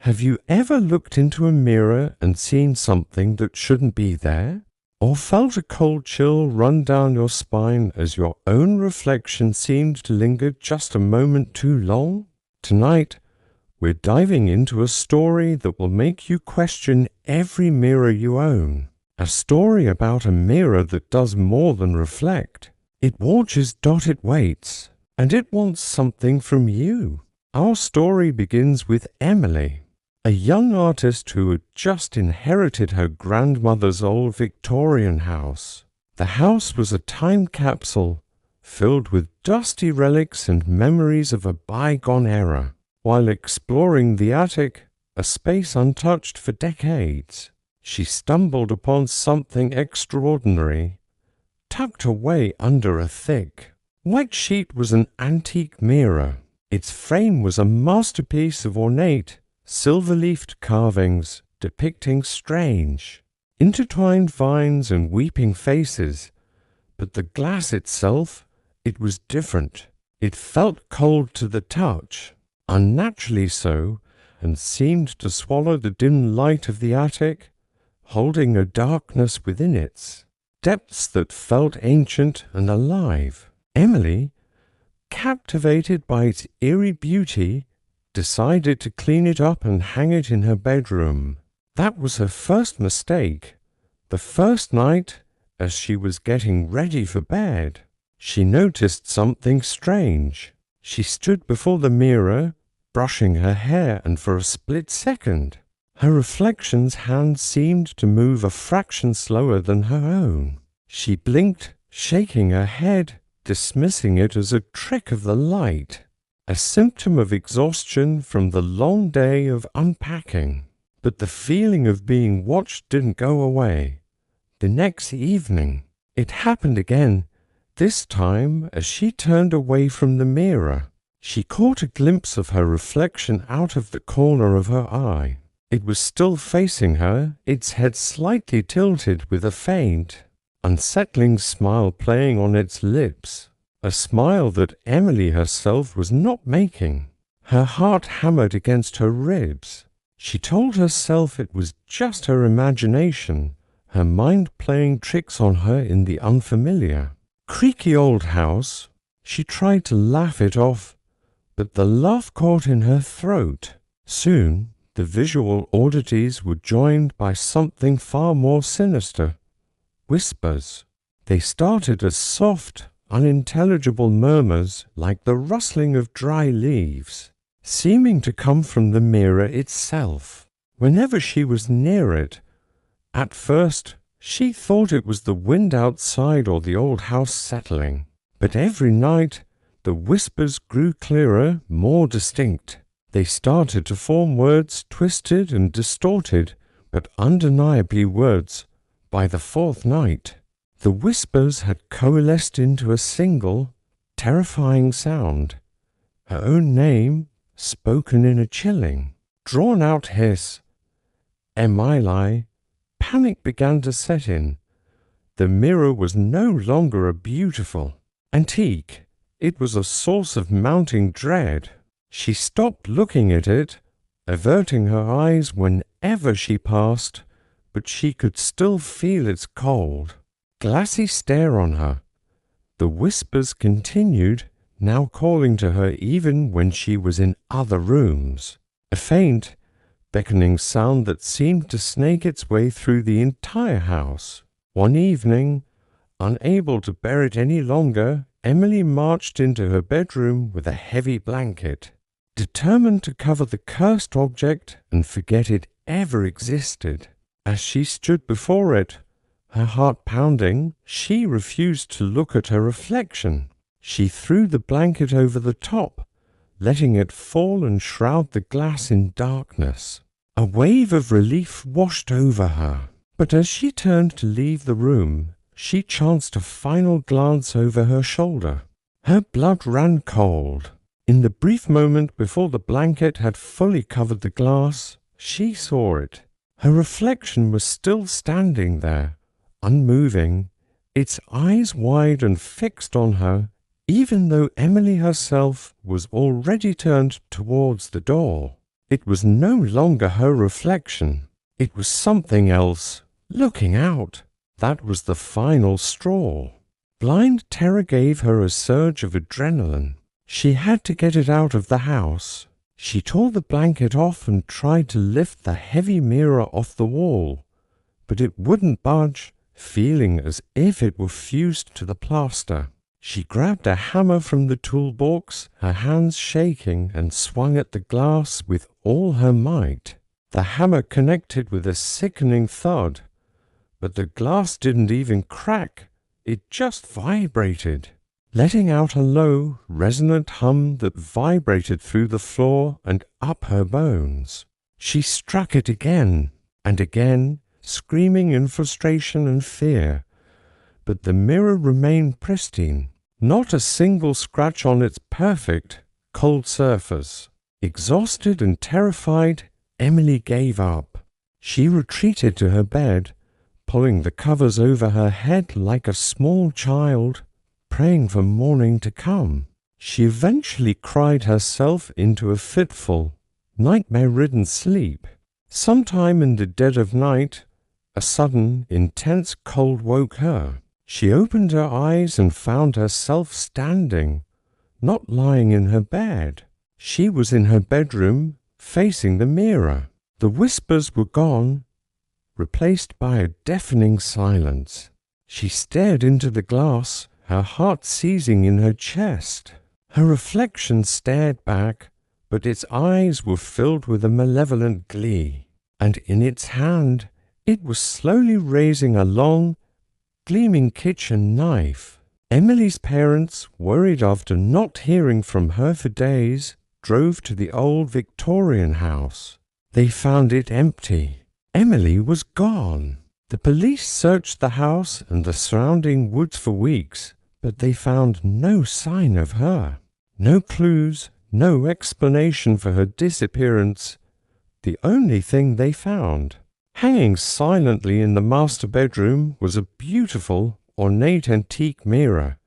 Have you ever looked into a mirror and seen something that shouldn't be there? Or felt a cold chill run down your spine as your own reflection seemed to linger just a moment too long? Tonight, we're diving into a story that will make you question every mirror you own. A story about a mirror that does more than reflect. It watches, it waits, and it wants something from you. Our story begins with Emily, a young artist who had just inherited her grandmother's old Victorian house. The house was a time capsule filled with dusty relics and memories of a bygone era. While exploring the attic, a space untouched for decades, she stumbled upon something extraordinary. Tucked away under a thick, white sheet was an antique mirror. Its frame was a masterpiece of ornate, silver-leafed carvings depicting strange, intertwined vines and weeping faces. But the glass itself, it was different. It felt cold to the touch, unnaturally so, and seemed to swallow the dim light of the attic, holding a darkness within its depths that felt ancient and alive. Emily, captivated by its eerie beauty, decided to clean it up and hang it in her bedroom. That was her first mistake. The first night, as she was getting ready for bed, she noticed something strange. She stood before the mirror, brushing her hair, and for a split second, her reflection's hand seemed to move a fraction slower than her own. She blinked, shaking her head, dismissing it as a trick of the light, a symptom of exhaustion from the long day of unpacking. But the feeling of being watched didn't go away. The next evening, it happened again. This time, as she turned away from the mirror, she caught a glimpse of her reflection out of the corner of her eye. It was still facing her, its head slightly tilted with a faint, unsettling smile playing on its lips, a smile that Emily herself was not making. Her heart hammered against her ribs. She told herself it was just her imagination, her mind playing tricks on her in the unfamiliar. Creaky old house. She tried to laugh it off, but the laugh caught in her throat. Soon, the visual oddities were joined by something far more sinister. Whispers. They started as soft, unintelligible murmurs like the rustling of dry leaves, seeming to come from the mirror itself. Whenever she was near it, at first she thought it was the wind outside or the old house settling. But every night the whispers grew clearer, more distinct. They started to form words twisted and distorted, but undeniably words. By the fourth night, the whispers had coalesced into a single, terrifying sound. Her own name, spoken in a chilling, drawn-out hiss. Emily. Panic began to set in. The mirror was no longer a beautiful antique. It was a source of mounting dread. She stopped looking at it, averting her eyes whenever she passed, but she could still feel its cold, glassy stare on her. The whispers continued, now calling to her even when she was in other rooms. A faint, beckoning sound that seemed to snake its way through the entire house. One evening, unable to bear it any longer, Emily marched into her bedroom with a heavy blanket, determined to cover the cursed object and forget it ever existed. As she stood before it, her heart pounding, she refused to look at her reflection. She threw the blanket over the top, letting it fall and shroud the glass in darkness. A wave of relief washed over her. But as she turned to leave the room, she chanced a final glance over her shoulder. Her blood ran cold. In the brief moment before the blanket had fully covered the glass, she saw it. Her reflection was still standing there, unmoving, its eyes wide and fixed on her, even though Emily herself was already turned towards the door. It was no longer her reflection. It was something else, looking out. That was the final straw. Blind terror gave her a surge of adrenaline. She had to get it out of the house. She tore the blanket off and tried to lift the heavy mirror off the wall, but it wouldn't budge, feeling as if it were fused to the plaster. She grabbed a hammer from the toolbox, her hands shaking, and swung at the glass with all her might. The hammer connected with a sickening thud, but the glass didn't even crack. It just vibrated, letting out a low, resonant hum that vibrated through the floor and up her bones. She struck it again and again, screaming in frustration and fear, but the mirror remained pristine. Not a single scratch on its perfect, cold surface. Exhausted and terrified, Emily gave up. She retreated to her bed, pulling the covers over her head like a small child, praying for morning to come. She eventually cried herself into a fitful, nightmare-ridden sleep. Sometime in the dead of night, a sudden, intense cold woke her. She opened her eyes and found herself standing, not lying in her bed. She was in her bedroom, facing the mirror. The whispers were gone, replaced by a deafening silence. She stared into the glass, her heart seizing in her chest. Her reflection stared back, but its eyes were filled with a malevolent glee, and in its hand it was slowly raising a long, gleaming kitchen knife. Emily's parents, worried after not hearing from her for days, drove to the old Victorian house. They found it empty. Emily was gone. The police searched the house and the surrounding woods for weeks, but they found no sign of her. No clues, no explanation for her disappearance. The only thing they found, hanging silently in the master bedroom, was a beautiful, ornate antique mirror.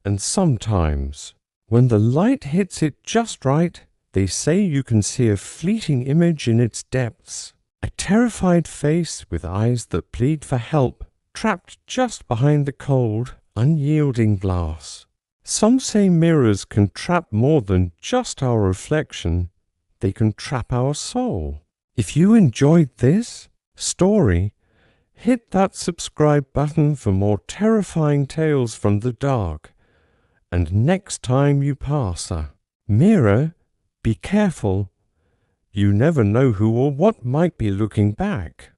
And sometimes, when the light hits it just right, they say you can see a fleeting image in its depths. A terrified face with eyes that plead for help, trapped just behind the cold, unyielding glass. Some say mirrors can trap more than just our reflection. They can trap our soul. If you enjoyed this story, hit that subscribe button for more terrifying tales from the dark. And next time you pass a mirror, be careful. You never know who or what might be looking back.